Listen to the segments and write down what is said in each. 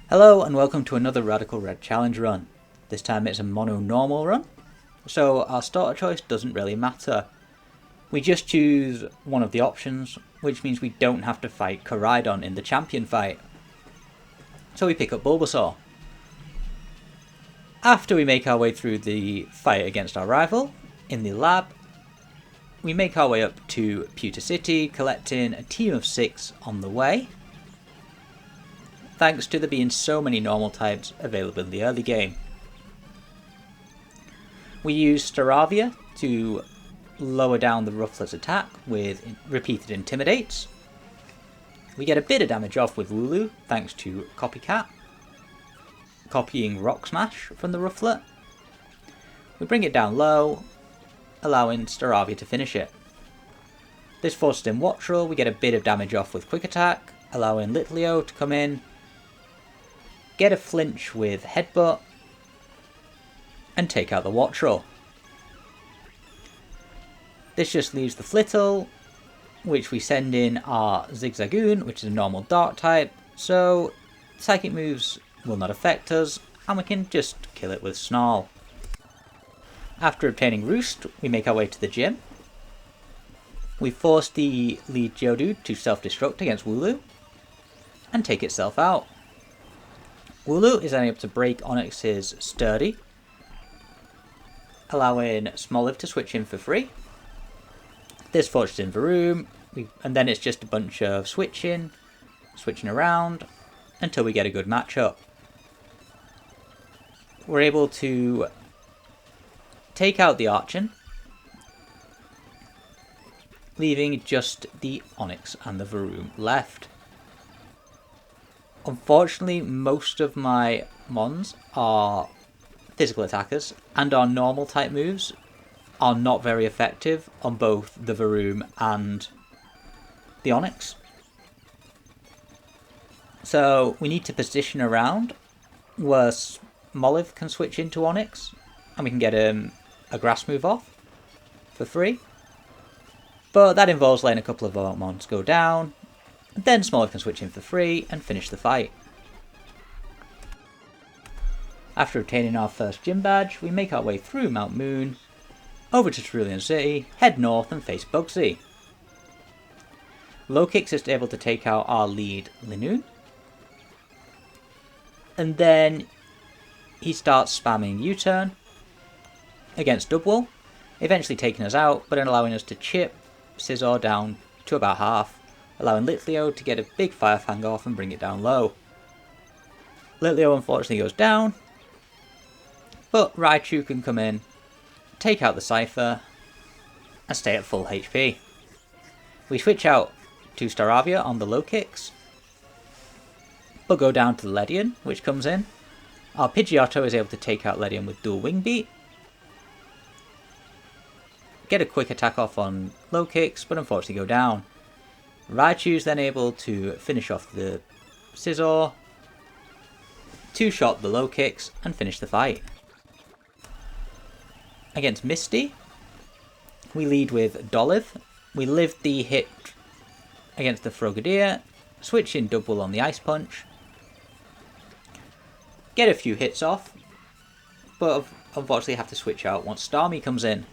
Hello and welcome to another Radical Red Challenge run. This time it's a mono normal run, so our starter choice doesn't really matter. We just choose one of the options, which means we don't have to fight Koraidon in the champion fight. So we pick up Bulbasaur. After we make our way through the fight against our rival, in the lab, we make our way up to Pewter City, collecting a team of 6 on the way, thanks to there being so many normal types available in the early game. We use Staravia to lower down the Rufflet's attack with repeated Intimidates. We get a bit of damage off with Wooloo thanks to Copycat, copying Rock Smash from the Rufflet. We bring it down low, allowing Staravia to finish it. This forces in Wattrel. We get a bit of damage off with Quick Attack, allowing Litleo to come in, get a flinch with Headbutt, and take out the Wattrel. This just leaves the Flittle, which we send in our Zigzagoon, which is a normal Dark type, so Psychic moves will not affect us, and we can just kill it with Snarl. After obtaining Roost, we make our way to the gym. We force the lead Geodude to self-destruct against Wooloo, and take itself out. Wooloo is then able to break Onix's Sturdy, allowing Smoliv to switch in for free. This forces in Varoom, and then it's just a bunch of switching around until we get a good matchup. We're able to take out the Archon, leaving just the Onix and the Varoom left. Unfortunately, most of my mons are physical attackers, and our normal type moves are not very effective on both the Varoom and the Onix. So we need to position around where Smoliv can switch into Onix, and we can get a grass move off for free. But that involves letting a couple of our mons go down, and then Smoliv can switch in for free and finish the fight. After obtaining our first gym badge, we make our way through Mount Moon, over to Cerulean City, head north and face Bugsy. Low Kick's just able to take out our lead Linoone, and then he starts spamming U-turn against Dubwool, eventually taking us out, but then allowing us to chip Scizor down to about half, allowing Litleo to get a big Fire Fang off and bring it down low. Litleo unfortunately goes down, but Raichu can come in, take out the Cypher, and stay at full HP. We switch out to Staravia on the low kicks, but go down to the Ledian, which comes in. Our Pidgeotto is able to take out Ledian with dual Wing Beat, get a quick attack off on low kicks, but unfortunately go down. Raichu's then able to finish off the Scizor, two-shot the low kicks, and finish the fight. Against Misty, we lead with Dolliv. We live the hit against the Frogadier, switch in Dubwool on the Ice Punch, get a few hits off, but unfortunately have to switch out once Starmie comes in.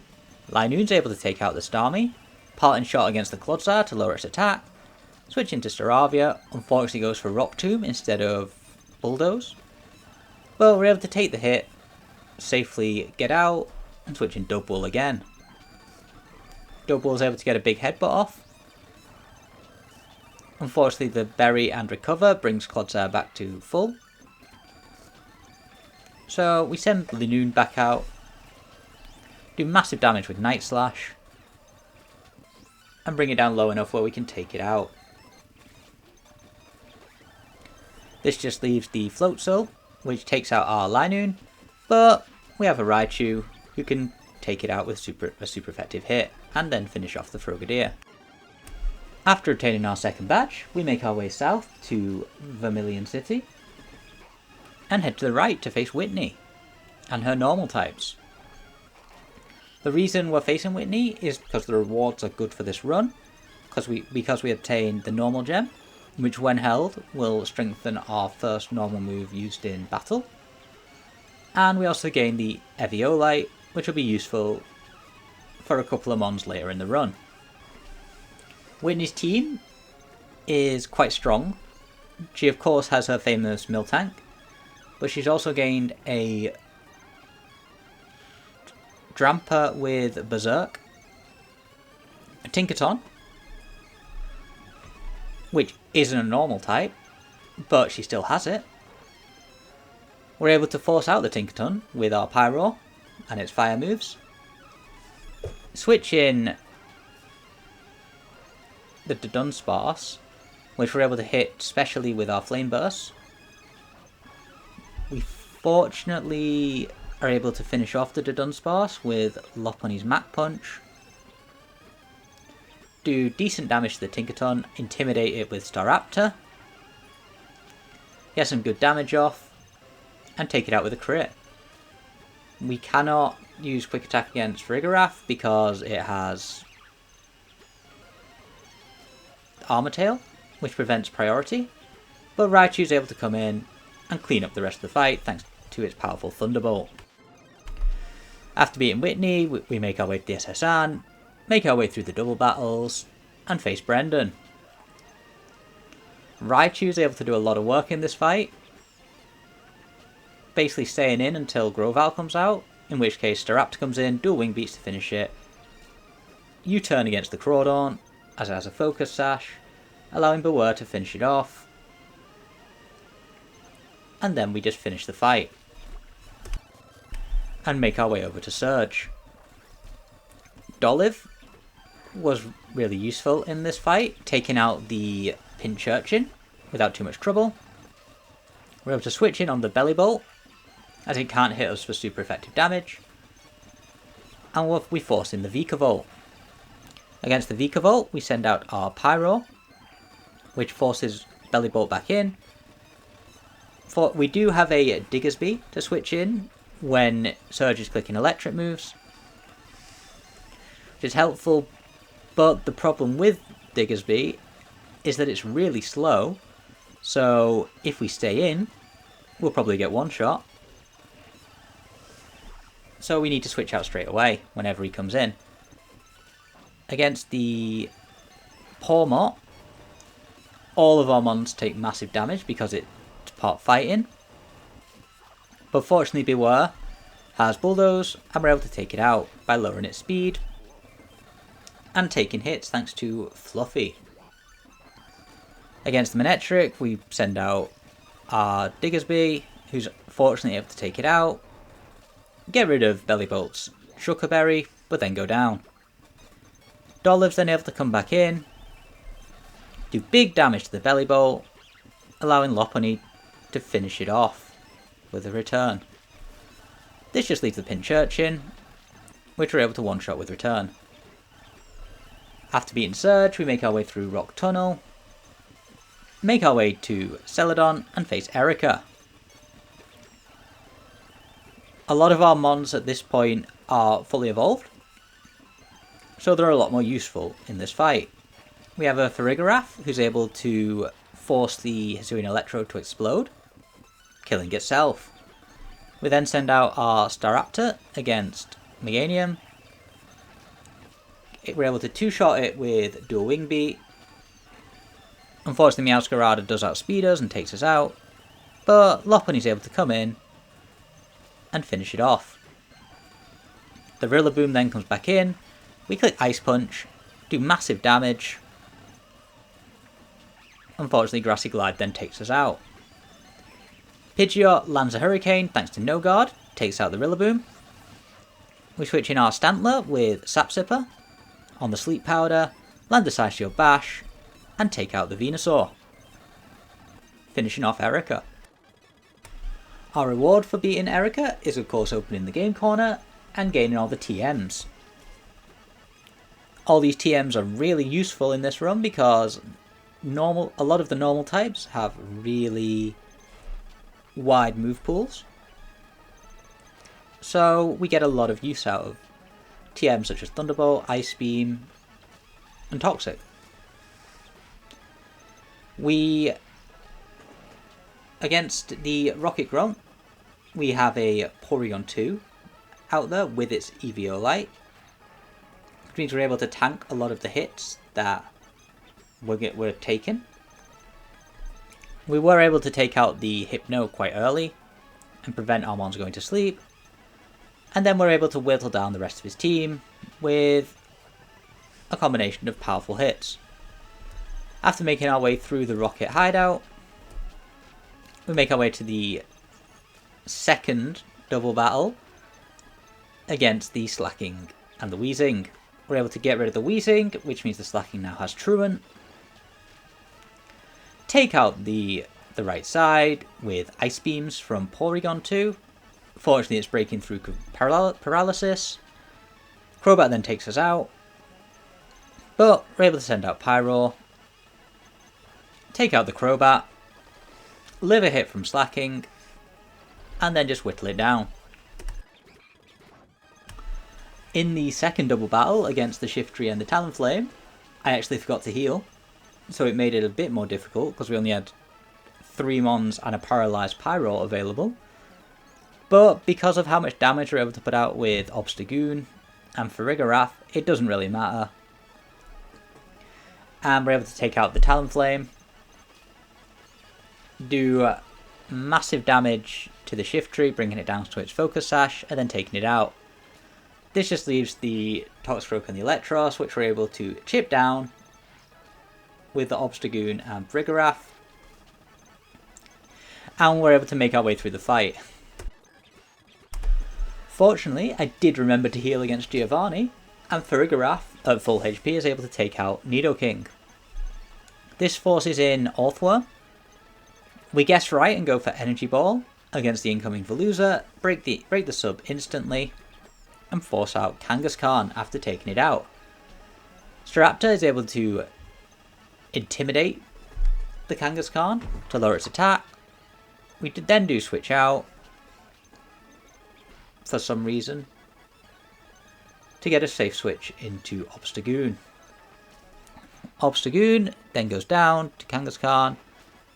Linoone's able to take out the Starmie, parting shot against the Clodsire to lower its attack, switch into Staravia, unfortunately goes for Rock Tomb instead of Bulldoze, but we're able to take the hit, safely get out, and switch in Dubwool again. Dubwool's able to get a big headbutt off. Unfortunately, the Berry and Recover brings Clodsire back to full. So we send Linoone back out, do massive damage with Night Slash, and bring it down low enough where we can take it out. This just leaves the Floatzel, which takes out our Linoone, but we have a Raichu who can take it out with a super effective hit, and then finish off the Frogadier. After obtaining our second badge, we make our way south to Vermilion City, and head to the right to face Whitney, and her normal types. The reason we're facing Whitney is because the rewards are good for this run, because we obtained the normal gem, which when held will strengthen our first normal move used in battle. And we also gain the Eviolite, which will be useful for a couple of mons later in the run. Whitney's team is quite strong. She of course has her famous Miltank, but she's also gained a Dramper with Berserk, a Tinkaton, which isn't a normal type, but she still has it. We're able to force out the Tinkaton with our Pyro and its fire moves. Switch in the Dunsparce, which we're able to hit specially with our Flame Burst. We fortunately are able to finish off the Dunsparce with Lopunny's Mach Punch. Do decent damage to the Tinkaton, intimidate it with Staraptor. Get some good damage off, and take it out with a crit. We cannot use Quick Attack against Farigiraf because it has Armor Tail, which prevents priority, but Raichu is able to come in and clean up the rest of the fight thanks to its powerful Thunderbolt. After beating Whitney, we make our way to the SSN, make our way through the double battles, and face Brendan. Raichu is able to do a lot of work in this fight, basically staying in until Grovyle comes out, in which case Staraptor comes in, dual wing beats to finish it, U-turn against the Crawdaunt, as it has a Focus Sash, allowing Beware to finish it off, and then we just finish the fight, and make our way over to Surge. Dolive was really useful in this fight, taking out the Pinchurchin without too much trouble. We're able to switch in on the Belly Bolt, as it can't hit us for super effective damage, and we force in the Vikavolt. Against the Vikavolt, we send out our Pyro, which forces Belly Bolt back in. We do have a Diggersby to switch in when Surge is clicking electric moves, which is helpful, but the problem with Diggersby is that it's really slow, so if we stay in, we'll probably get one shot. So we need to switch out straight away whenever he comes in. Against the Pawmot, all of our mons take massive damage because it's part fighting. But fortunately Beware has Bulldoze and we're able to take it out by lowering its speed and taking hits thanks to Fluffy. Against the Manectric, we send out our Diggersby, who's fortunately able to take it out, get rid of Bellybolt's Shuckerberry, but then go down. Dolive's then able to come back in, do big damage to the Bellybolt, allowing Lopunny to finish it off with a return. This just leaves the Pinchurchin, which we're able to one-shot with return. After beating Surge, we make our way through Rock Tunnel, make our way to Celadon and face Erica. A lot of our mons at this point are fully evolved, so they're a lot more useful in this fight. We have a Farigiraf who's able to force the Hisuian Electrode to explode, killing itself. We then send out our Staraptor against Meganium. We're able to two-shot it with Dual Wing Beat. Unfortunately, Meowscarada does outspeed us and takes us out, but Lopunny's able to come in and finish it off. The Rillaboom then comes back in, we click Ice Punch, do massive damage. Unfortunately, Grassy Glide then takes us out. Pidgeot lands a Hurricane thanks to No Guard, takes out the Rillaboom. We switch in our Stantler with Sap Sipper on the Sleep Powder, land the Side Shield Bash, and take out the Venusaur, finishing off Erica. Our reward for beating Erica is of course opening the game corner and gaining all the TMs. All these TMs are really useful in this run because a lot of the normal types have really wide move pools, so we get a lot of use out of TMs such as Thunderbolt, Ice Beam, and Toxic. Against the Rocket Grunt, we have a Porygon 2 out there with its Eviolite, which means we're able to tank a lot of the hits that were taken. We were able to take out the Hypno quite early and prevent our mons going to sleep, and then we're able to whittle down the rest of his team with a combination of powerful hits. After making our way through the Rocket hideout, we make our way to the second double battle against the Slacking and the Weezing. We're able to get rid of the Weezing, which means the Slacking now has Truant. Take out the right side with Ice Beams from Porygon 2. Fortunately, it's breaking through Paralysis. Crobat then takes us out, but we're able to send out Pyro, take out the Crobat, live a hit from Slacking, and then just whittle it down. In the second double battle against the Shiftry and the Talonflame, I actually forgot to heal, so it made it a bit more difficult because we only had 3 Mons and a Paralysed Pyro available. But because of how much damage we're able to put out with Obstagoon and Farigiraf, it doesn't really matter. And we're able to take out the Talonflame, do massive damage to the Shiftry, bringing it down to its Focus Sash, and then taking it out. This just leaves the Toxicroak and the Electros, which we're able to chip down with the Obstagoon and Farigiraf. And we're able to make our way through the fight. Fortunately, I did remember to heal against Giovanni, and Farigiraf, at full HP, is able to take out Nidoking. This forces in Orthworm. We guess right and go for Energy Ball against the incoming Veluza, break the sub instantly, and force out Kangaskhan after taking it out. Staraptor is able to intimidate the Kangaskhan to lower its attack. We then do switch out for some reason to get a safe switch into Obstagoon. Obstagoon then goes down to Kangaskhan,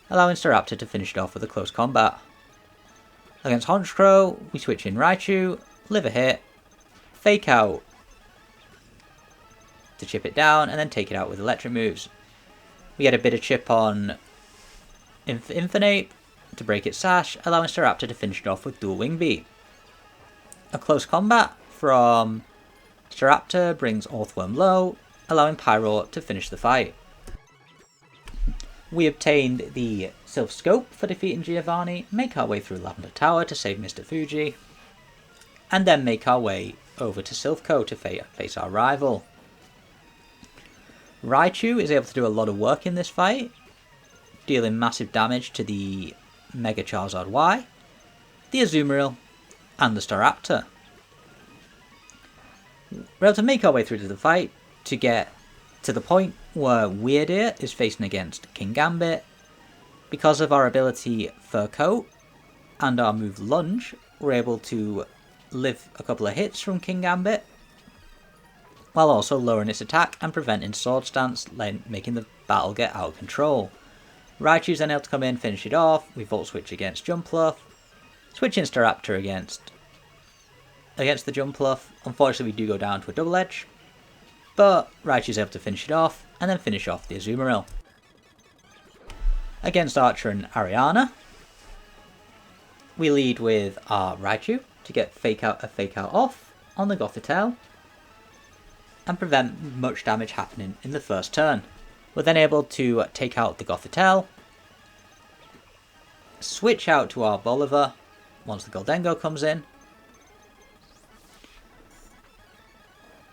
allowing Staraptor to finish it off with a close combat. Against Honchkrow, we switch in Raichu, live a hit, fake out to chip it down, and then take it out with electric moves. We get a bit of chip on Infinite to break its sash, allowing Staraptor to finish it off with Dual Wing Beat. A close combat from Staraptor brings Orthworm low, allowing Pyro to finish the fight. We obtained the Silph Scope for defeating Giovanni, make our way through Lavender Tower to save Mr. Fuji, and then make our way over to Silphco to face our rival. Raichu is able to do a lot of work in this fight, dealing massive damage to the Mega Charizard Y, the Azumarill, and the Staraptor. We're able to make our way through to the fight to get to the point where Weirdeer is facing against King Gambit. Because of our ability Fur Coat and our move Lunge, we're able to live a couple of hits from King Gambit, while also lowering its attack and preventing Sword Stance, making the battle get out of control. Raichu's then able to come in, finish it off. We Volt Switch against Jumpluff, switching Staraptor against the Jumpluff. Unfortunately, we do go down to a Double Edge, but Raichu's able to finish it off, and then finish off the Azumarill. Against Archer and Ariana, we lead with our Raichu to get a fake out off on the Gothitelle, and prevent much damage happening in the first turn. We're then able to take out the Gothitelle, switch out to our Bolivar once the Goldengo comes in,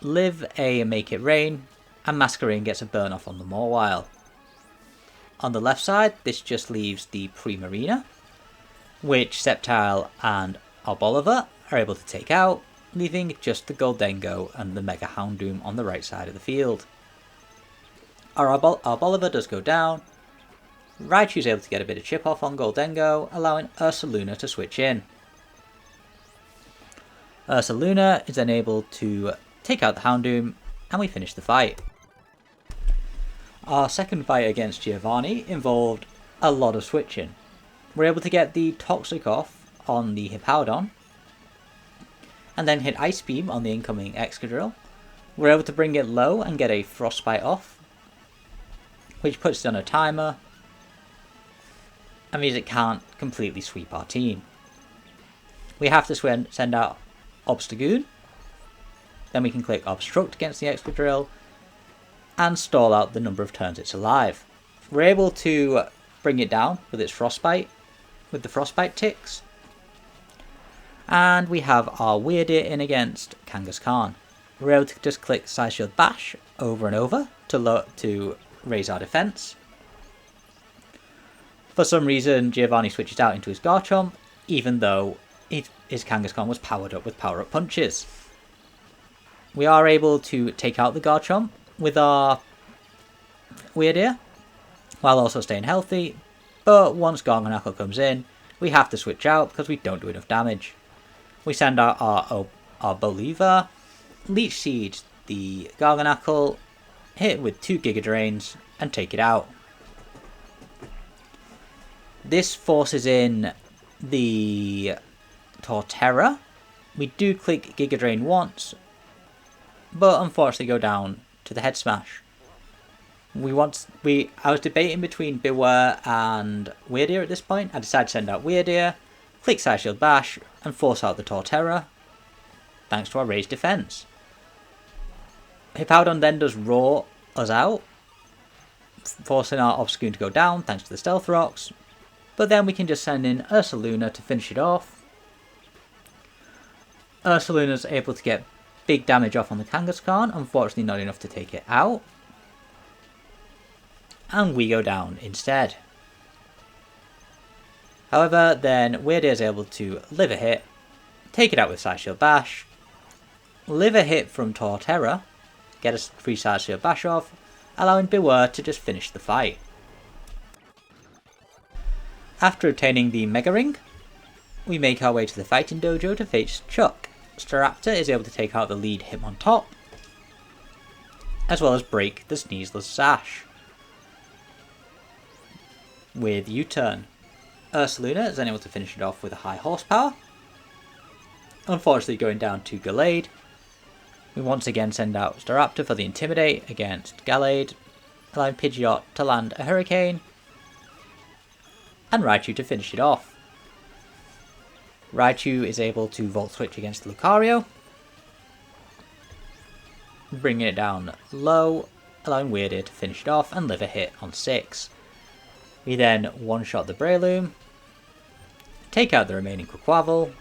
live a Make It Rain, and Masquerain gets a burn off on the Mawile. On the left side, this just leaves the Primarina, which Sceptile and our Bolivar are able to take out, leaving just the Goldengo and the Mega Houndoom on the right side of the field. Our Bolivar does go down. Raichu's able to get a bit of chip off on Goldengo, allowing Ursaluna to switch in. Ursaluna is then able to take out the Houndoom, and we finish the fight. Our second fight against Giovanni involved a lot of switching. We're able to get the Toxic off on the Hippowdon, and then hit Ice Beam on the incoming Excadrill. We're able to bring it low and get a Frostbite off, which puts it on a timer, and means it can't completely sweep our team. We have to send out Obstagoon, then we can click Obstruct against the Excadrill, and stall out the number of turns it's alive. We're able to bring it down with its Frostbite, with the Frostbite ticks, and we have our Weirdeer in against Kangaskhan. We're able to just click Side Shield Bash over and over to raise our defense. For some reason, Giovanni switches out into his Garchomp, even though his Kangaskhan was powered up with power-up punches. We are able to take out the Garchomp with our Weirdeer, while also staying healthy, but once Garganacl comes in, we have to switch out because we don't do enough damage. We send out our Believer, Leech Seed the Garganacl, hit it with 2 Giga Drains, and take it out. This forces in the Torterra. We do click Giga Drain once, but unfortunately go down to the Head Smash. I was debating between Beware and Weirdeer at this point. I decided to send out Weirdeer, click Side Shield Bash, and force out the Torterra, thanks to our raised defense. Hippowdon then does Roar us out, forcing our Obstagoon to go down thanks to the Stealth Rocks, but then we can just send in Ursaluna to finish it off. Ursaluna's able to get big damage off on the Kangaskhan, unfortunately not enough to take it out, and we go down instead. However, then Weirdeer is able to live a hit, take it out with Side Shield Bash, live a hit from Torterra, get a free Side Shield Bash off, allowing Beware to just finish the fight. After obtaining the Mega Ring, we make our way to the Fighting Dojo to face Chuck. Staraptor is able to take out the lead Hitmontop, as well as break the Sneaseless Sash with U-Turn. Ursaluna is then able to finish it off with a high horsepower, unfortunately going down to Gallade. We once again send out Staraptor for the Intimidate against Gallade, allowing Pidgeot to land a Hurricane, and Raichu to finish it off. Raichu is able to Volt Switch against Lucario, bringing it down low, allowing Weirdeer to finish it off and live a hit on 6. We then one-shot the Breloom, take out the remaining Quaquaval,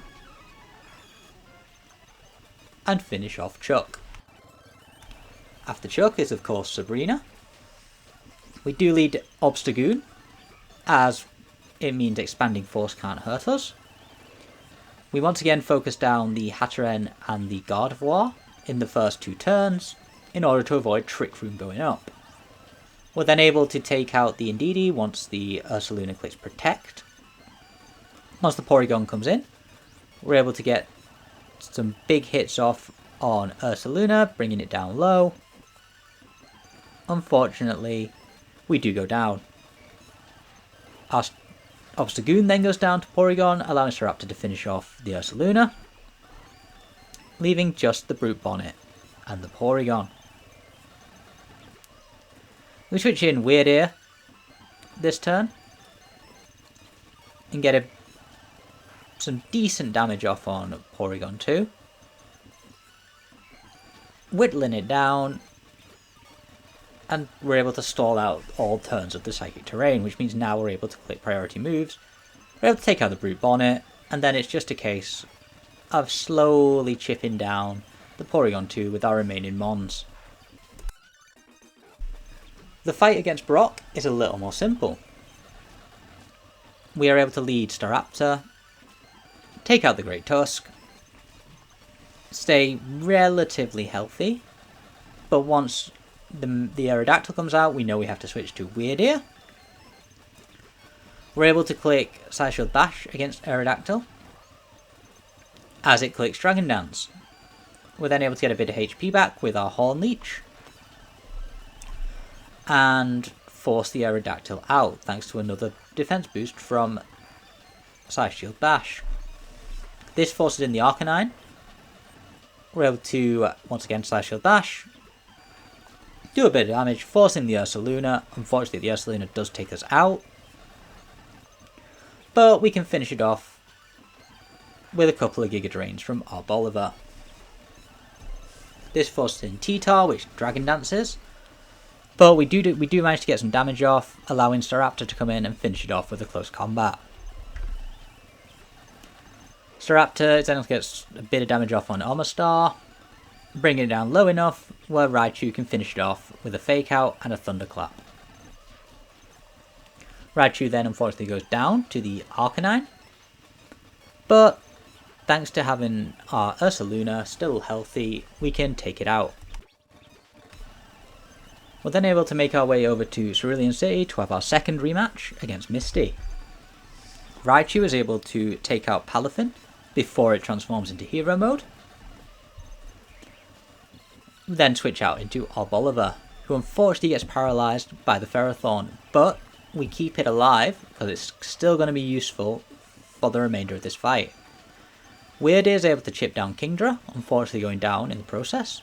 and finish off Chuck. After Chuck is of course Sabrina. We do lead Obstagoon, as it means Expanding Force can't hurt us. We once again focus down the Hatterene and the Gardevoir in the first 2 turns, in order to avoid Trick Room going up. We're then able to take out the Indeedee once the Ursaluna clicks Protect. Once the Porygon comes in, we're able to get some big hits off on Ursaluna, bringing it down low. Unfortunately, we do go down. Our Obstagoon then goes down to Porygon, allowing Staraptor to finish off the Ursaluna, leaving just the Brute Bonnet and the Porygon. We switch in Weirdeer this turn and get some decent damage off on Porygon 2, whittling it down, and we're able to stall out all turns of the Psychic Terrain, which means now we're able to click priority moves. We're able to take out the Brute Bonnet, and then it's just a case of slowly chipping down the Porygon 2 with our remaining Mons. The fight against Brock is a little more simple. We are able to lead Staraptor, take out the Great Tusk, stay relatively healthy, but once the Aerodactyl comes out, we know we have to switch to Weirdeer. We're able to click Side Shield Bash against Aerodactyl, as it clicks Dragon Dance. We're then able to get a bit of HP back with our Horn Leech. and force the Aerodactyl out thanks to another defense boost from Side Shield Bash. This forces in the Arcanine. We're able to, once again, Side Shield Bash, do a bit of damage, forcing the Ursaluna. Unfortunately, the Ursaluna does take us out, but we can finish it off with a couple of Giga Drains from our Bolivar. This forces in T-Tar, which Dragon Dances, but we do manage to get some damage off, allowing Staraptor to come in and finish it off with a close combat. Staraptor then gets a bit of damage off on Omastar, bringing it down low enough where Raichu can finish it off with a Fake Out and a Thunderclap. Raichu then unfortunately goes down to the Arcanine, but thanks to having our Ursaluna still healthy, we can take it out. We're then able to make our way over to Cerulean City to have our second rematch against Misty. Raichu is able to take out Palafin before it transforms into Hero Mode. We then switch out into our Bolivar, who unfortunately gets paralysed by the Ferrothorn, but we keep it alive because it's still going to be useful for the remainder of this fight. Weird is able to chip down Kingdra, unfortunately going down in the process.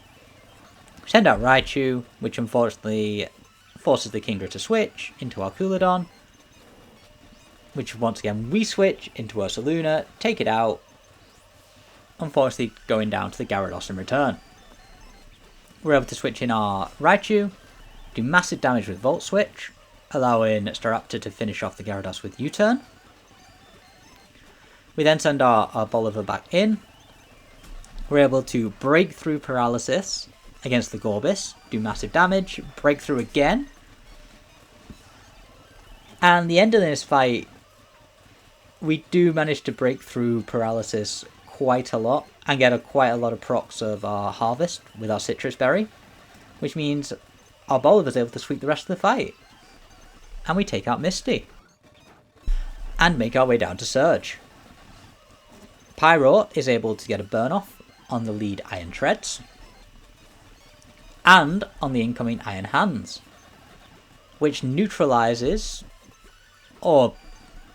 Send out Raichu, which unfortunately forces the Kingdra to switch into our Coolodon, which once again we switch into Ursaluna, take it out, unfortunately going down to the Gyarados in return. We're able to switch in our Raichu, do massive damage with Volt Switch, allowing Staraptor to finish off the Gyarados with U-turn. We then send our Bolivar back in. We're able to break through Paralysis against the Gorbis, do massive damage, break through again. And the end of this fight, we do manage to break through Paralysis quite a lot and get quite a lot of procs of our Harvest with our Citrus Berry, which means our Bolivar is able to sweep the rest of the fight. And we take out Misty. And make our way down to Surge. Pyro is able to get a burn off on the lead Iron Treads and on the incoming Iron Hands, which neutralizes or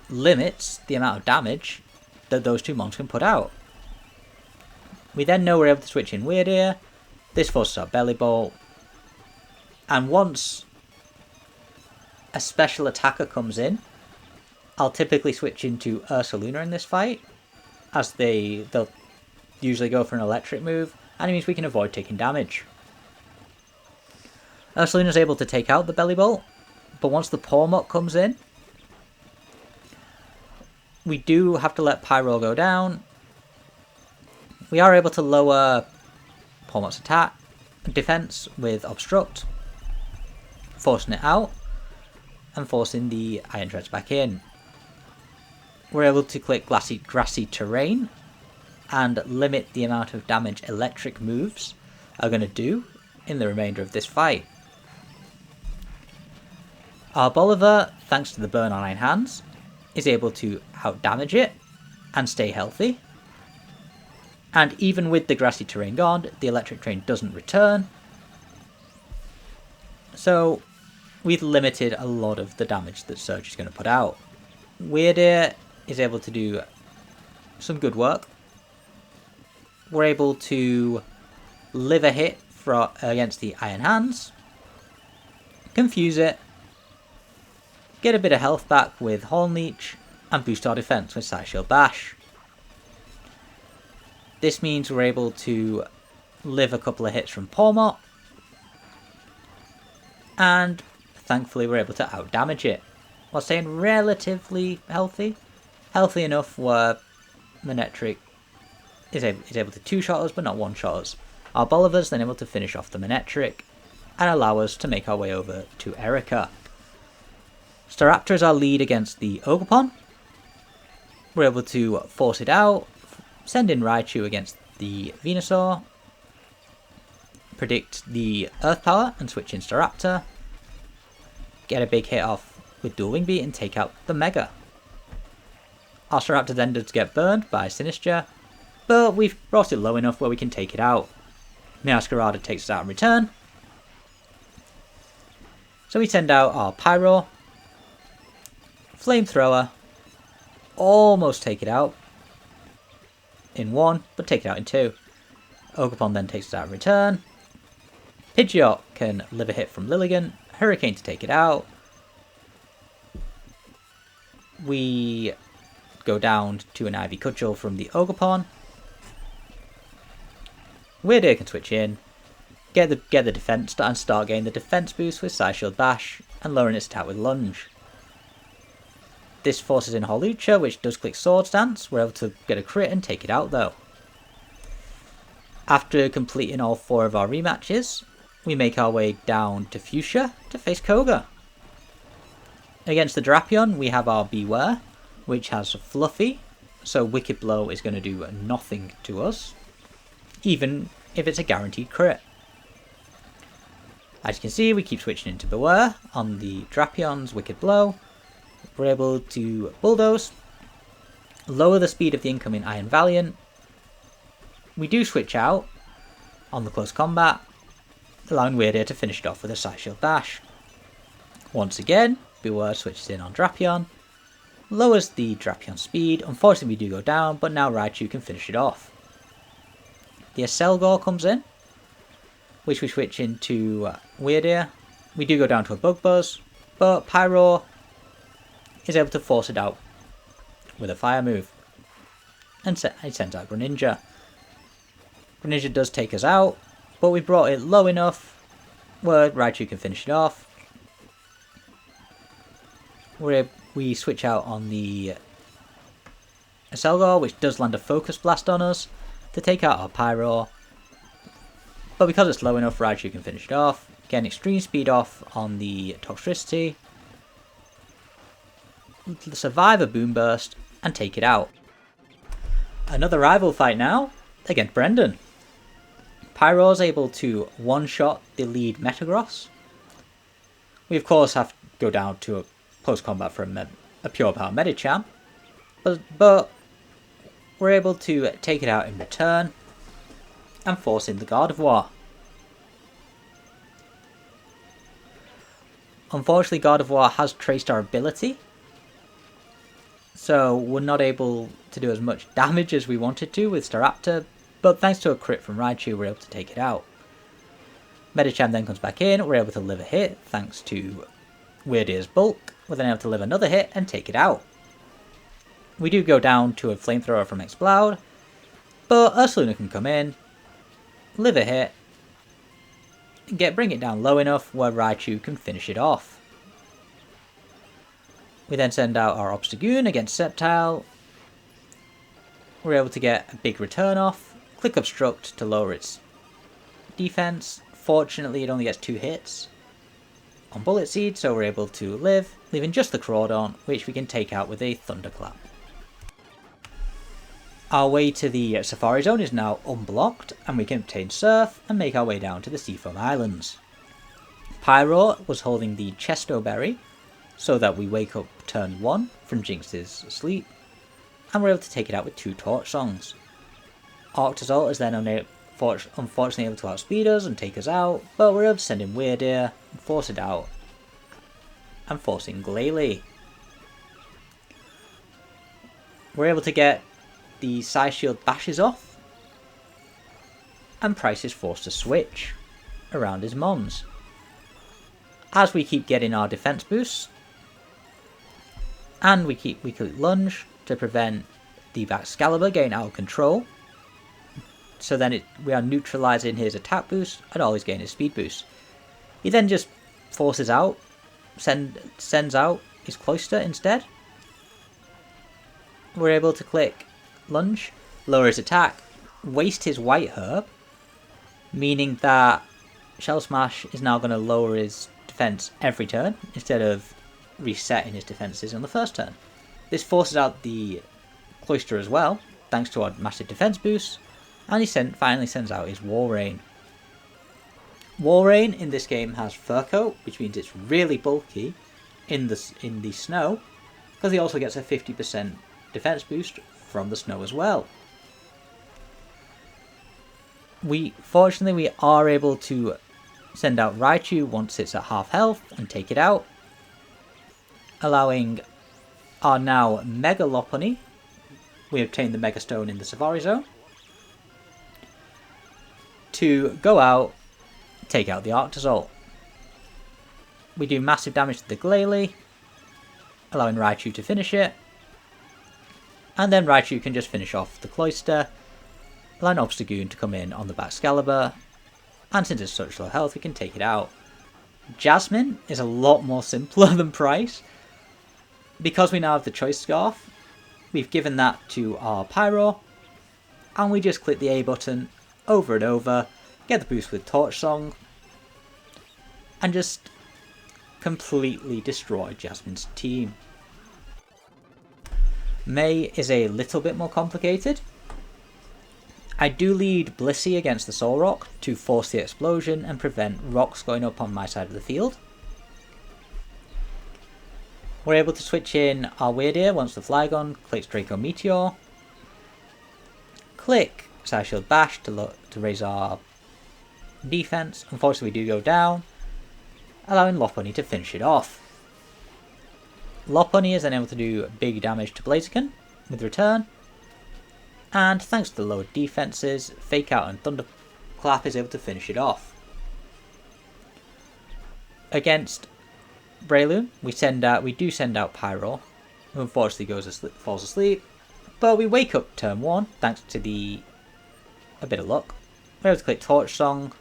limits the amount of damage that those two mons can put out. We then know we're able to switch in Weird Ear. This forces our Belly Bolt, and once a special attacker comes in, I'll typically switch into Ursaluna in this fight, as they'll usually go for an electric move, and it means we can avoid taking damage. Ursaluna is able to take out the Belly Bolt, but once the Pawmot comes in, we do have to let Pyro go down. We are able to lower Pawmot's attack defense with Obstruct, forcing it out, and forcing the Iron Treads back in. We're able to click Grassy Terrain and limit the amount of damage electric moves are going to do in the remainder of this fight. Our Bolivar, thanks to the burn on Iron Hands, is able to outdamage it and stay healthy. And even with the Grassy Terrain gone, the Electric Terrain doesn't return. So we've limited a lot of the damage that Surge is going to put out. Weird Ear is able to do some good work. We're able to live a hit against the Iron Hands, confuse it, get a bit of health back with Horn Leech, and boost our defense with Side Shield Bash. This means we're able to live a couple of hits from Pawmot, and thankfully we're able to outdamage it, while staying relatively healthy. Healthy enough where Manectric is able to two-shot us, but not one-shot us. Our Bolivar's then able to finish off the Manectric, and allow us to make our way over to Erika. Staraptor is our lead against the Ogerpon. We're able to force it out, send in Raichu against the Venusaur, predict the Earth Power and switch in Staraptor, get a big hit off with Dual Wing Beat and take out the Mega. Our Staraptor then does get burned by Sinistcha, but we've brought it low enough where we can take it out. Meowscarada takes us out in return, So we send out our Pyro, Flamethrower, almost take it out in 1, but take it out in 2. Ogerpon then takes it out in return. Pidgeot can live a hit from Lilligant, Hurricane to take it out. We go down to an Ivy Cudgel from the Ogerpon. Weirdeer can switch in, get the defense and start getting the defense boost with Psy Shield Bash and lowering its attack with Lunge. This forces in Hawlucha, which does click Swords Dance. We're able to get a crit and take it out though. After completing all 4 of our rematches, we make our way down to Fuchsia to face Koga. Against the Drapion, we have our Beware, which has Fluffy, so Wicked Blow is going to do nothing to us, even if it's a guaranteed crit. As you can see, we keep switching into Beware on the Drapion's Wicked Blow. We're able to Bulldoze, lower the speed of the incoming Iron Valiant. We do switch out on the close combat, allowing Weirdeer to finish it off with a Psy Shield Bash. Once again, Beware switches in on Drapion, lowers the Drapion speed. Unfortunately we do go down, but now Raichu can finish it off. The Aselgor comes in, which we switch into Weirdeer. We do go down to a Bug Buzz, but Pyro is able to force it out with a fire move. And it sends out Greninja. Greninja does take us out, but we brought it low enough where Raichu can finish it off. We switch out on the Aselgor, which does land a Focus Blast on us to take out our Pyro. But because it's low enough, Raichu can finish it off. Get an extreme speed off on the Toxtricity. Survive a Boom Burst and take it out. Another rival fight now against Brendan. Pyro's able to one-shot the lead Metagross. We of course have to go down to a close combat from a Pure Power Medicham, but we're able to take it out in return and force in the Gardevoir. Unfortunately, Gardevoir has traced our ability, so we're not able to do as much damage as we wanted to with Staraptor, but thanks to a crit from Raichu, we're able to take it out. Medicham then comes back in, we're able to live a hit thanks to Weirdeer's bulk. We're then able to live another hit and take it out. We do go down to a Flamethrower from Exploud, but Ursaluna can come in, live a hit, bring it down low enough where Raichu can finish it off. We then send out our Obstagoon against Sceptile. We're able to get a big return off, click Obstruct to lower its defense. Fortunately, it only gets 2 hits on Bullet Seed, so we're able to live, leaving just the Crawdon, which we can take out with a Thunderclap. Our way to the Safari Zone is now unblocked, and we can obtain Surf and make our way down to the Seafoam Islands. Pyro was holding the Chesto Berry, so that we wake up turn 1 from Jinx's sleep, and we're able to take it out with 2 Torch Songs. Octazalt is then unfortunately able to outspeed us and take us out, but we're able to send in Weirdeer and force it out, and force in Glalie. We're able to get the Psy Shield Bashes off, and Price is forced to switch around his Mons. As we keep getting our defense boosts, and we click Lunge to prevent the Excalibur getting out of control, so then we are neutralizing his attack boost and always getting his speed boost. He then just forces out, sends out his Cloyster instead. We're able to click Lunge, lower his attack, waste his White Herb, meaning that Shell Smash is now going to lower his defense every turn instead of resetting his defenses on the first turn. This forces out the Cloyster as well, thanks to our massive defense boost, and he finally sends out his Walrein. Walrein in this game has Fur Coat, which means it's really bulky in the snow, because he also gets a 50% defense boost from the snow as well. Fortunately we are able to send out Raichu once it's at half health and take it out, allowing our now Mega Lopunny, we obtained the Mega Stone in the Safari Zone, to go out, take out the Arctozolt. We do massive damage to the Glalie, allowing Raichu to finish it, and then Raichu can just finish off the Cloyster, allowing Obstagoon to come in on the Baxcalibur, and since it's such low health we can take it out. Jasmine is a lot more simpler than Price. Because we now have the Choice Scarf, we've given that to our Pyro, and we just click the A button over and over, get the boost with Torch Song, and just completely destroy Jasmine's team. May is a little bit more complicated. I do lead Blissey against the Solrock to force the explosion and prevent rocks going up on my side of the field. We're able to switch in our Weirdeer once the Flygon clicks Draco Meteor. Click Psyshield Bash to raise our defense. Unfortunately we do go down, allowing Lopunny to finish it off. Lopunny is then able to do big damage to Blaziken with Return. And thanks to the lower defenses, Fake Out and Thunderclap is able to finish it off. Against Breloom, we do send out Pyro, who unfortunately falls asleep, but we wake up turn 1 thanks to a bit of luck. We're able to click Torch Song,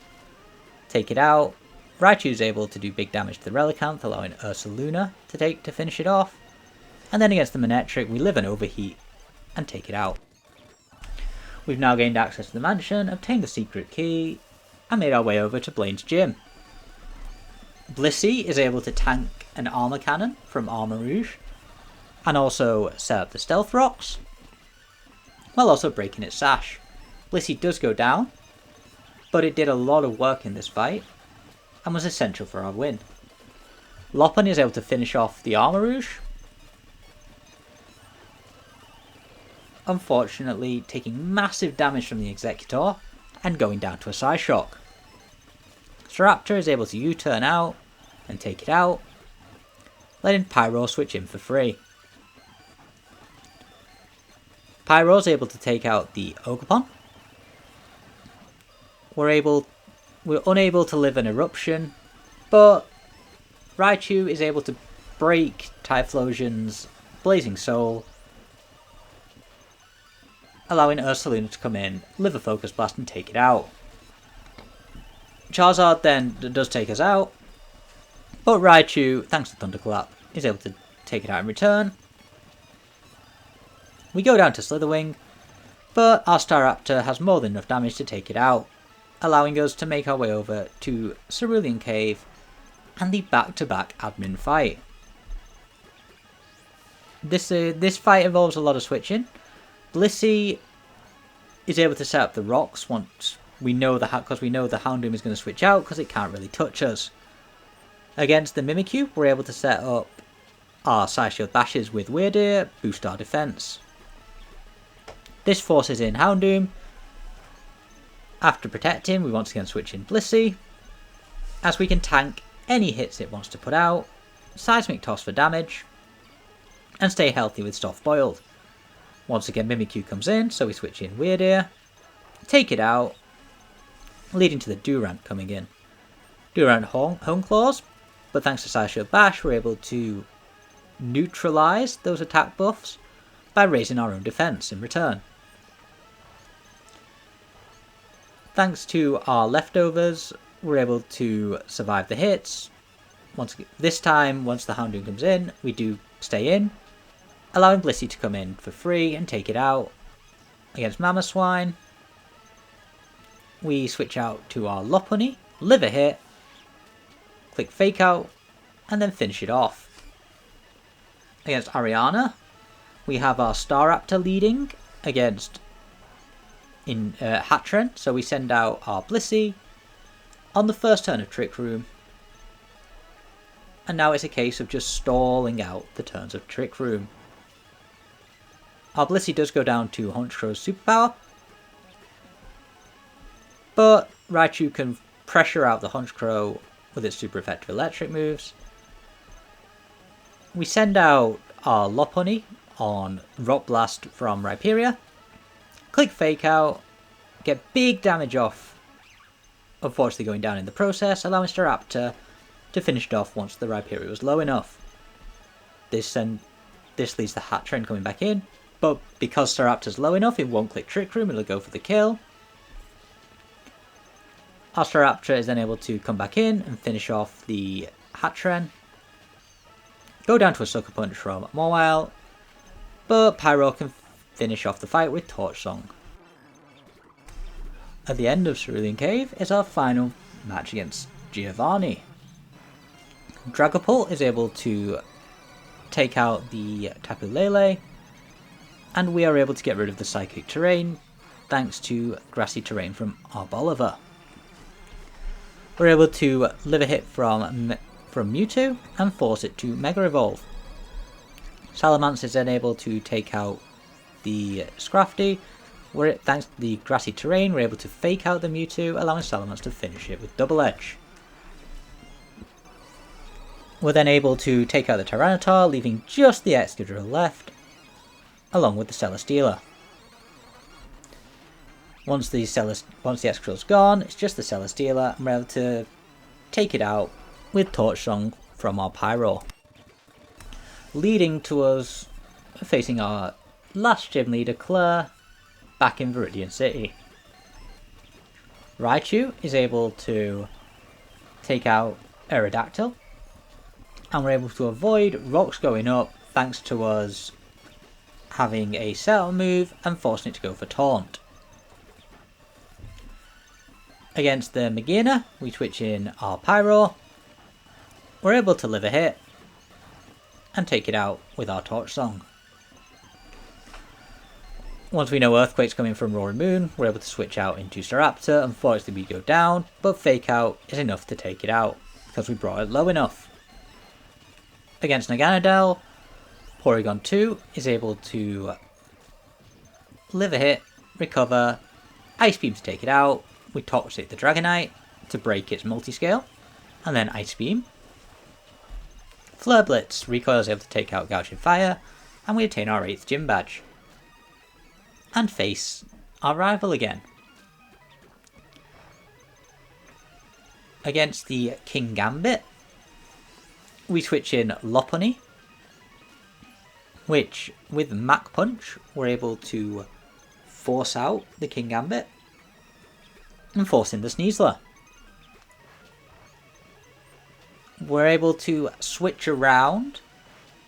take it out. Raichu is able to do big damage to the Relicanth, allowing Ursaluna to finish it off. And then against the Manectric, we live an Overheat and take it out. We've now gained access to the mansion, obtained the secret key, and made our way over to Blaine's gym. Blissey is able to tank an armor cannon from Armarouge, and also set up the stealth rocks, while also breaking its sash. Blissey does go down, but it did a lot of work in this fight, and was essential for our win. Lopunny is able to finish off the Armarouge, unfortunately taking massive damage from the Executor and going down to a Psyshock. Staraptor is able to U-turn out and take it out, letting Pyro switch in for free. Pyro is able to take out the Ogerpon. We're unable to live an Eruption, but Raichu is able to break Typhlosion's Blazing Soul, allowing Ursaluna to come in, live a Focus Blast and take it out. Charizard then does take us out, but Raichu, thanks to Thunderclap, is able to take it out in return. We go down to Slitherwing, but our Staraptor has more than enough damage to take it out, allowing us to make our way over to Cerulean Cave and the back-to-back admin fight. This fight involves a lot of switching. Blissey is able to set up the rocks once we know because we know the Houndoom is going to switch out because it can't really touch us. Against the Mimikyu, we're able to set up our Psyshield Bashes with Weirdeer, boost our defense. This forces in Houndoom. After protecting, we once again switch in Blissey, as we can tank any hits it wants to put out, Seismic Toss for damage, and stay healthy with Soft Boiled. Once again Mimikyu comes in, so we switch in Weirdeer, take it out, leading to the Durant coming in. Durant Home Claws, but thanks to Psyshield Bash we're able to neutralise those attack buffs by raising our own defense in return. Thanks to our leftovers, we're able to survive the hits. This time, once the Houndoom comes in, we do stay in, allowing Blissey to come in for free and take it out. Against Mamoswine, we switch out to our Lopunny, live a hit, click Fake Out, and then finish it off. Against Ariana, we have our Staraptor leading against Hattrem, so we send out our Blissey on the first turn of Trick Room, and now it's a case of just stalling out the turns of Trick Room. Our Blissey does go down to Honchkro's superpower, but Raichu can pressure out the Honchkrow with its super effective electric moves. We send out our Lopunny on Rock Blast from Rhyperior, click Fake Out, get big damage off, unfortunately going down in the process, allowing Staraptor to finish it off once the Rhyperior was low enough. This leads the Hattrend coming back in, but because Staraptor's low enough, it won't click Trick Room, it'll go for the kill. Our Staraptor is then able to come back in and finish off the Hattrend. Go down to a Sucker Punch from Mawile, but Pyro can finish off the fight with Torch Song. At the end of Cerulean Cave is our final match against Giovanni. Dragapult is able to take out the Tapu Lele, and we are able to get rid of the Psychic Terrain thanks to Grassy Terrain from Arboliver. We're able to live a hit from Mewtwo and force it to Mega Evolve. Salamence is then able to take out the Scrafty. Thanks to the Grassy Terrain, we're able to fake out the Mewtwo, allowing Salamence to finish it with Double Edge. We're then able to take out the Tyranitar, leaving just the Excadrill left, along with the Celesteela. Once the Excadrill's gone, it's just the Celesteela, and we're able to take it out with Torch Song from our Pyro. Leading to us facing our last gym leader, Claire, back in Viridian City. Raichu is able to take out Aerodactyl, and we're able to avoid rocks going up thanks to us having a settle move and forcing it to go for Taunt. Against the Magearna, we switch in our Pyro. We're able to live a hit and take it out with our Torch Song. Once we know Earthquake's coming from Roaring Moon, we're able to switch out into Staraptor. Unfortunately we go down, but Fake Out is enough to take it out because we brought it low enough. Against Naganadel, Porygon 2 is able to live a hit, recover, Ice Beam to take it out. We Toxic the Dragonite to break its multiscale, and then Ice Beam. Flare Blitz, Recoil is able to take out Gouching Fire, and we attain our 8th gym badge. And face our rival again. Against the King Gambit, we switch in Lopunny, which with Mach Punch we're able to force out the King Gambit and force in the Sneasler. We're able to switch around,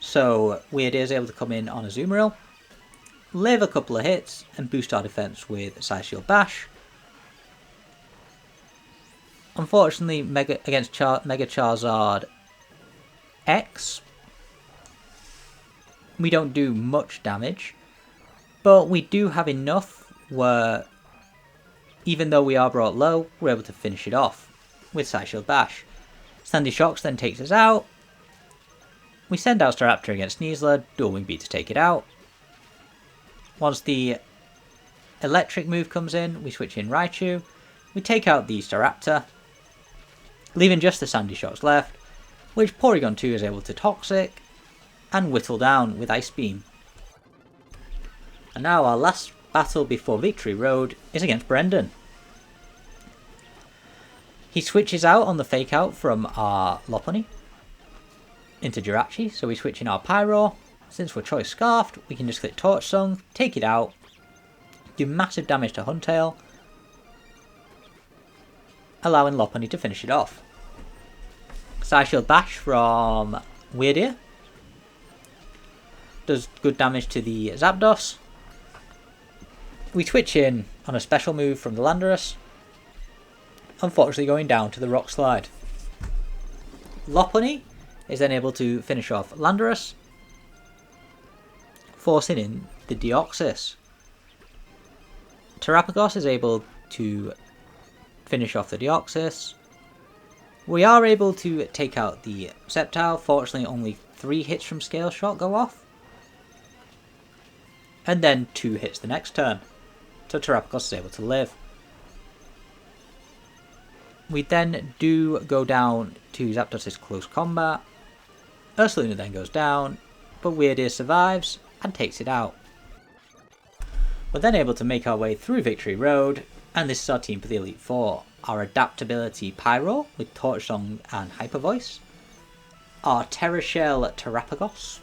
so Weird is able to come in on a Azumarill, live a couple of hits and boost our defense with Side Shield Bash. Unfortunately, against Mega Charizard X, we don't do much damage, but we do have enough where, even though we are brought low, we're able to finish it off with Side Shield Bash. Sandy Shocks then takes us out. We send out Staraptor against Sneasler, Dual Wing Beat to take it out. Once the electric move comes in, we switch in Raichu. We take out the Staraptor, leaving just the Sandy Shocks left, which Porygon 2 is able to Toxic and whittle down with Ice Beam. And now our last battle before Victory Road is against Brendan. He switches out on the Fake Out from our Lopunny into Jirachi, so we switch in our Pyro. Since we're Choice Scarfed, we can just click Torch Song, take it out, do massive damage to Huntail, allowing Lopunny to finish it off. Side Shield Bash from Weirdeer does good damage to the Zapdos. We switch in on a special move from the Landorus, unfortunately going down to the Rock Slide. Lopunny is then able to finish off Landorus, forcing in the Deoxys. Terapagos is able to finish off the Deoxys. We are able to take out the Sceptile. Fortunately, only 3 hits from Scale Shot go off, and then 2 hits the next turn, so Terapagos is able to live. We then do go down to Zapdos' close combat. Ursaluna then goes down, but Weirdeer survives and takes it out. We're then able to make our way through Victory Road, and this is our team for the Elite Four. Our Adaptability Pyro with Torch Song and Hyper Voice. Our Terra Shell Terrapagos,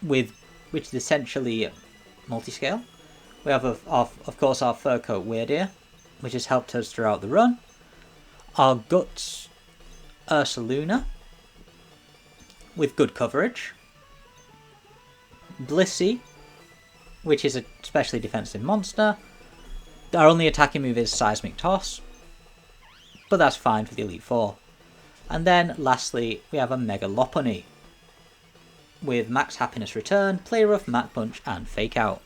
which is essentially multi-scale. We have, of course, our Fur Coat Weirdeer, which has helped us throughout the run. Our Guts Ursaluna, with good coverage. Blissey, which is a specially defensive monster. Our only attacking move is Seismic Toss, but that's fine for the Elite Four. And then, lastly, we have a Mega Lopunny, with Max Happiness Return, Play Rough, Mach Punch, and Fake Out.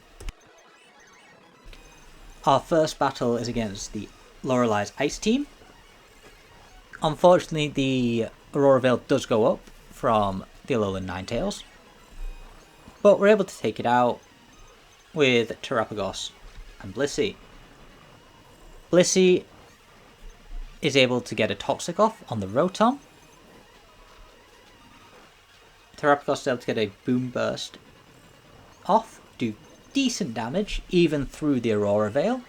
Our first battle is against the Lorelei's Ice Team. Unfortunately, the Aurora Veil does go up from the Alolan Ninetales, but we're able to take it out with Terrapagos and Blissey. Blissey is able to get a Toxic off on the Rotom. Terrapagos is able to get a Boom Burst off, do decent damage even through the Aurora Veil.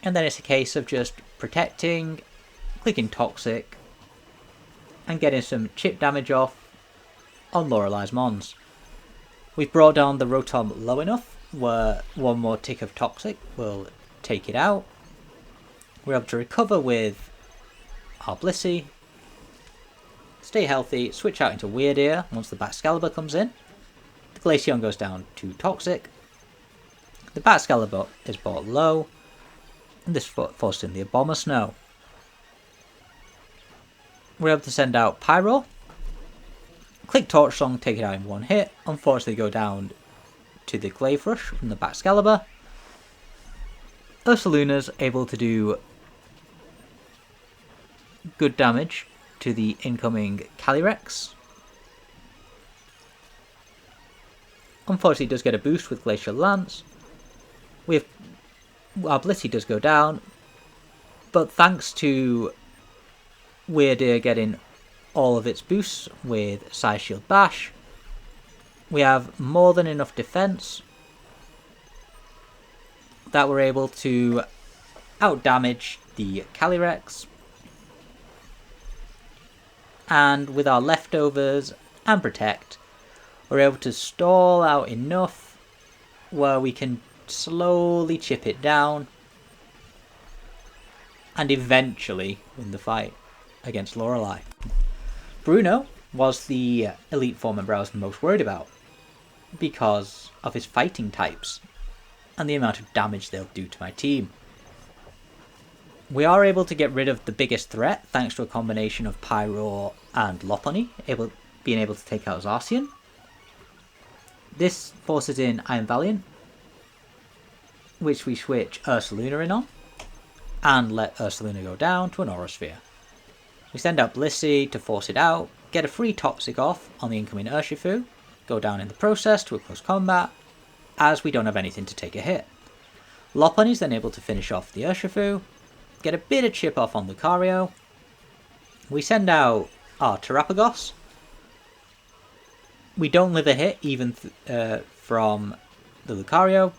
And then it's a case of just protecting, clicking Toxic, and getting some chip damage off on Lorelei's Mons. We've brought down the Rotom low enough where one more tick of Toxic will take it out. We're able to recover with our Blissey, stay healthy, switch out into Weirdeer once the Baxcalibur comes in. The Glaceon goes down to Toxic. The Baxcalibur is brought low, and this forced in the Abomasnow. We're able to send out Pyro, click Torch Song, take it out in one hit, unfortunately go down to the Glaive Rush from the Baxcalibur. Ursaluna's able to do good damage to the incoming Calyrex. Unfortunately does get a boost with Glacial Lance. Our Blissey does go down, but thanks to Weirdeer getting all of its boosts with Side Shield Bash, we have more than enough defense that we're able to outdamage the Calyrex. And with our leftovers and Protect, we're able to stall out enough where we can slowly chip it down and eventually win the fight against Lorelei. Bruno was the Elite Four member I was most worried about because of his fighting types and the amount of damage they'll do to my team. We are able to get rid of the biggest threat thanks to a combination of Pyro and Lopunny being able to take out Zacian. This forces in Iron Valiant, which we switch Ursaluna in on, and let Ursaluna go down to an Aura Sphere. We send out Blissey to force it out, get a free Toxic off on the incoming Urshifu, go down in the process to a close combat, as we don't have anything to take a hit. Lopunny's then able to finish off the Urshifu, get a bit of chip off on Lucario. We send out our Terrapagos. We don't live a hit even from the Lucario,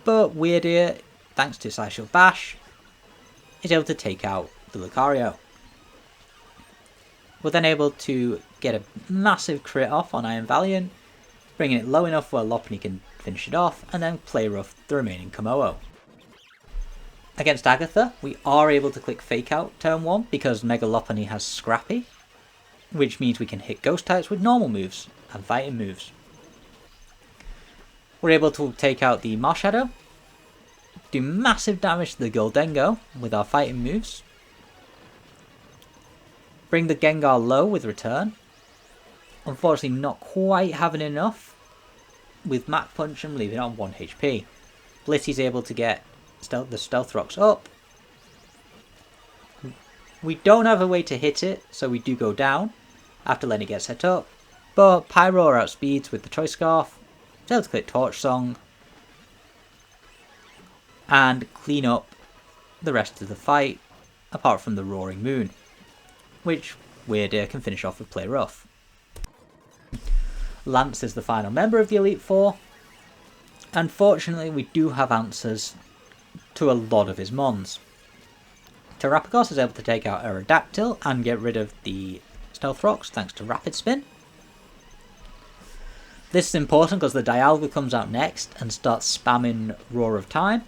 but Weirdeer, thanks to Side Shield Bash, is able to take out the Lucario. We're then able to get a massive crit off on Iron Valiant, bringing it low enough where Lopunny can finish it off, and then play rough the remaining Komodo. Against Agatha, we are able to click Fake Out turn 1 because Mega Lopunny has Scrappy, which means we can hit Ghost types with normal moves and fighting moves. We're able to take out the Marshadow, do massive damage to the Gholdengo with our fighting moves, bring the Gengar low with Return, unfortunately not quite having enough with Mach Punch and leaving it on 1 HP. Blissey's able to get the Stealth Rocks up. We don't have a way to hit it, so we do go down after letting it get set up, but Pyro outspeeds with the Choice Scarf, it's able to click Torch Song, and clean up the rest of the fight, apart from the Roaring Moon, which Weirdeer can finish off with Play Rough. Lance is the final member of the Elite Four. Unfortunately, we do have answers to a lot of his mons. Terrapagos is able to take out Aerodactyl and get rid of the Stealth Rocks thanks to Rapid Spin. This is important because the Dialga comes out next and starts spamming Roar of Time.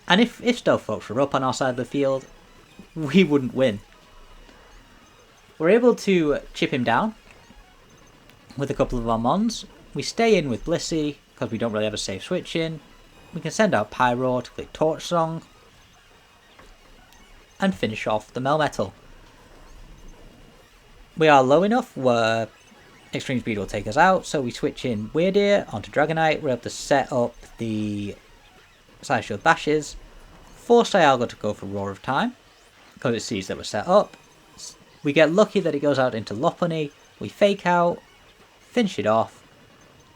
And if Stealth Rocks were up on our side of the field, we wouldn't win. We're able to chip him down with a couple of our mons. We stay in with Blissey because we don't really have a safe switch in. We can send out Pyro to click Torch Song and finish off the Melmetal. We are low enough where Extreme Speed will take us out, so we switch in Weirdeer onto Dragonite. We're able to set up the Side Shield Bashes, force Dialga to go for Roar of Time because it sees that we're set up. We get lucky that it goes out into Lopunny. We fake out, finish it off,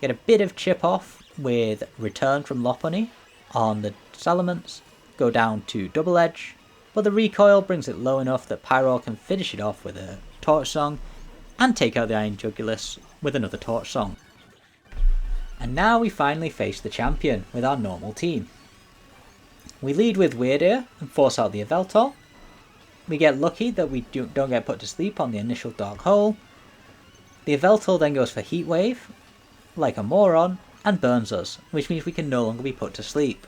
get a bit of chip off with Return from Lopunny on the Salamence, go down to Double Edge, but the recoil brings it low enough that Pyro can finish it off with a Torch Song and take out the Iron Jugulis with another Torch Song. And now we finally face the champion with our normal team. We lead with Weirdeer and force out the Yveltal. We get lucky that we don't get put to sleep on the initial Dark Hole. The Yveltal then goes for Heat Wave, like a moron, and burns us, which means we can no longer be put to sleep.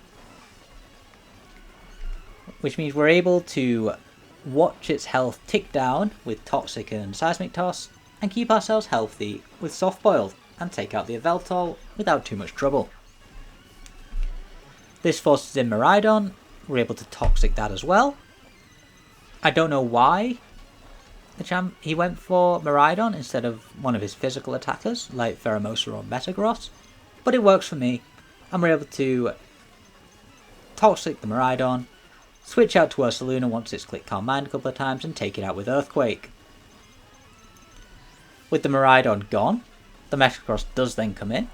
Which means we're able to watch its health tick down with Toxic and Seismic Toss, and keep ourselves healthy with Soft Boiled, and take out the Yveltal without too much trouble. This forces in Miraidon. We're able to Toxic that as well. I don't know why he went for Miraidon instead of one of his physical attackers like Pheromosa or Metagross, but it works for me, and we're able to Toxic the Miraidon, switch out to Ursaluna once it's clicked Calm Mind a couple of times, and take it out with Earthquake. With the Miraidon gone, the Metagross does then come in,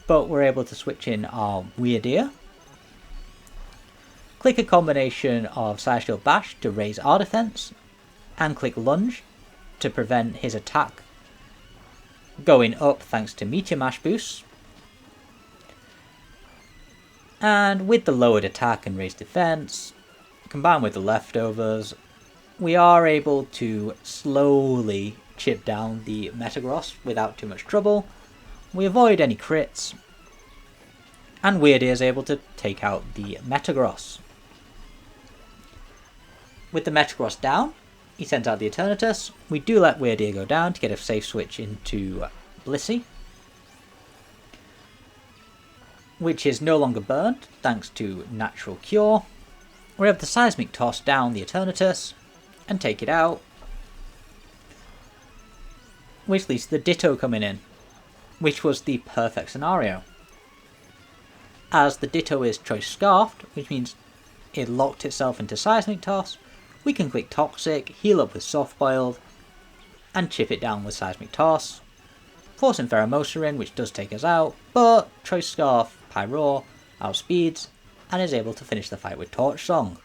but we're able to switch in our Weirdeer, click a combination of Side Shield Bash to raise our defense, and click Lunge to prevent his attack going up thanks to Meteor Mash boosts. And with the lowered attack and raised defense, combined with the leftovers, we are able to slowly chip down the Metagross without too much trouble. We avoid any crits, and Weirdeer is able to take out the Metagross. With the Metagross down, he sends out the Eternatus. We do let Weirdeer go down to get a safe switch into Blissey, which is no longer burned thanks to Natural Cure. We're able to Seismic Toss down the Eternatus and take it out, which leads to the Ditto coming in, which was the perfect scenario. As the Ditto is Choice Scarfed, which means it locked itself into Seismic Toss, we can click Toxic, heal up with Soft Boiled, and chip it down with Seismic Toss, forcing Pheromosa in, which does take us out, but Choice Scarf Pyro outspeeds and is able to finish the fight with Torch Song.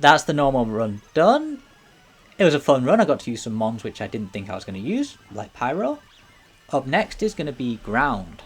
That's the normal run done. It was a fun run. I got to use some mons which I didn't think I was going to use, like Pyro. Up next is going to be Ground.